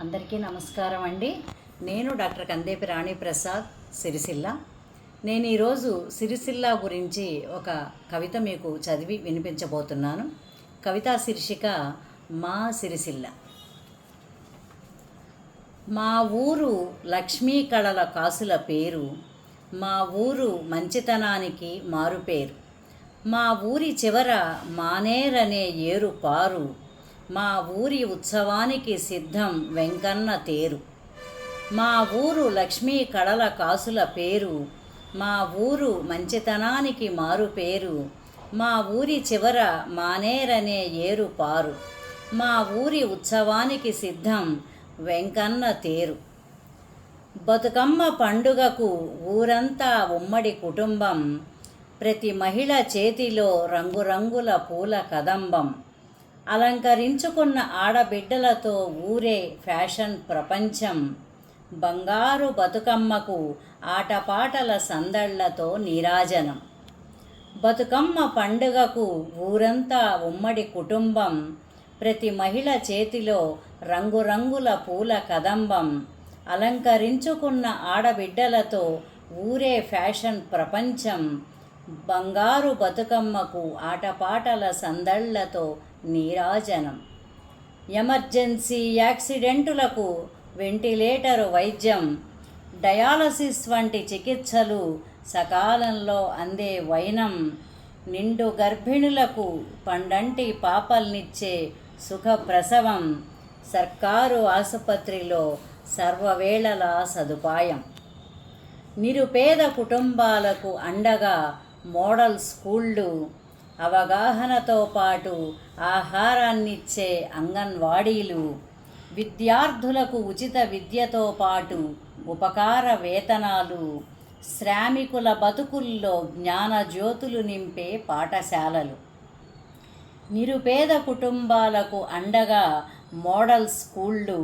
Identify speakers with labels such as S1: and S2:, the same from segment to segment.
S1: అందరికీ నమస్కారం అండి. నేను డాక్టర్ కందేపి రాణి ప్రసాద్, సిరిసిల్ల. నేను ఈరోజు సిరిసిల్ల గురించి ఒక కవిత మీకు చదివి వినిపించబోతున్నాను. కవితా శీర్షిక మా సిరిసిల్ల. మా ఊరు లక్ష్మీ కళల కాసుల పేరు, మా ఊరు మంచితనానికి మారుపేరు. మా ఊరి చివర మానేరనే ఏరు పారు, మా ఊరి ఉత్సవానికి సిద్ధం వెంకన్న తేరు. మా ఊరు లక్ష్మీ కళల కాసుల పేరు, మా ఊరు మంచితనానికి మారు పేరు. మా ఊరి చివర మానేరనే ఏరు పారు, మా ఊరి ఉత్సవానికి సిద్ధం వెంకన్న తేరు. బతుకమ్మ పండుగకు ఊరంతా ఉమ్మడి కుటుంబం, ప్రతి మహిళ చేతిలో రంగురంగుల పూల కదంబం. అలంకరించుకున్న ఆడబిడ్డలతో ఊరే ఫ్యాషన్ ప్రపంచం, బంగారు బతుకమ్మకు ఆటపాటల సందళ్లతో నీరాజనం. బతుకమ్మ పండుగకు ఊరంతా ఉమ్మడి కుటుంబం, ప్రతి మహిళ చేతిలో రంగురంగుల పూల కదంబం. అలంకరించుకున్న ఆడబిడ్డలతో ఊరే ఫ్యాషన్ ప్రపంచం, బంగారు బతుకమ్మకు ఆటపాటల సందళ్లతో నీరాజనం. ఎమర్జెన్సీ యాక్సిడెంటులకు వెంటిలేటరు వైద్యం, డయాలసిస్ వంటి చికిత్సలు సకాలంలో అందే వైనం. నిండు గర్భిణులకు పండంటి పాపల్నిచ్చే సుఖప్రసవం, సర్కారు ఆసుపత్రిలో సర్వవేళలా సదుపాయం. నిరుపేద కుటుంబాలకు అండగా మోడల్ స్కూళ్ళు, అవగాహనతో పాటు ఆహారాన్నిచ్చే అంగన్వాడీలు. విద్యార్థులకు ఉచిత విద్యతో పాటు ఉపకార వేతనాలు, శ్రామికుల బతుకుల్లో జ్ఞానజ్యోతులు నింపే పాఠశాలలు. నిరుపేద కుటుంబాలకు అండగా మోడల్ స్కూళ్ళు,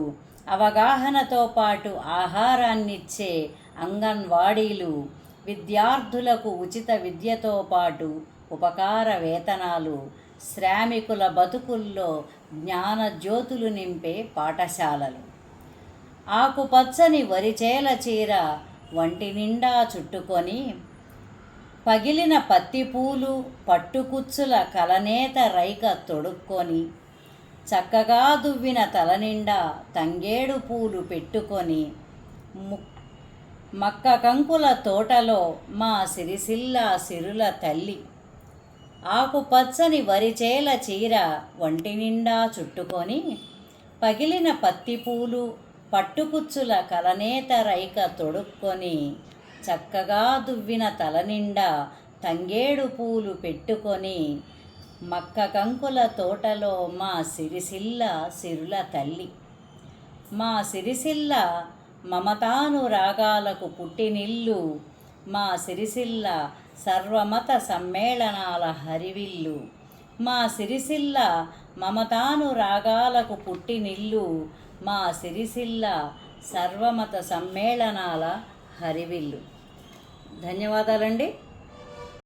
S1: అవగాహనతో పాటు ఆహారాన్నిచ్చే అంగన్వాడీలు. విద్యార్థులకు ఉచిత విద్యతో పాటు ఉపకార వేతనాలు, శ్రామికుల బతుకుల్లో జ్ఞానజ్యోతులు నింపే పాఠశాలలు. ఆకుపచ్చని వరిచేల చీర వంటి నిండా చుట్టుకొని, పగిలిన పత్తిపూలు పట్టుకుచ్చుల కలనేత రైక తొడుక్కొని, చక్కగా దువ్విన తలనిండా తంగేడు పూలు పెట్టుకొని, మక్క కంకుల తోటలో మా సిరిసిల్ల సిరుల తల్లి. ఆకుపచ్చని వరిచేల చీర వంటి నిండా చుట్టుకొని, పగిలిన పత్తిపూలు పట్టుకుచ్చుల కలనేత రైక తొడుక్కొని, చక్కగా దువ్విన తలనిండా తంగేడు పూలు పెట్టుకొని, మక్క కంకుల తోటలో మా సిరిసిల్ల సిరుల తల్లి. మా సిరిసిల్ల మమతానురాగాలకు పుట్టినిల్లు, మా సిరిసిల్ల సర్వమత సమ్మేళనాల హరివిల్లు. మా సిరిసిల్ల మమతానురాగాలకు పుట్టినిల్లు, మా సిరిసిల్ల సర్వమత సమ్మేళనాల హరివిల్లు. ధన్యవాదాలండి.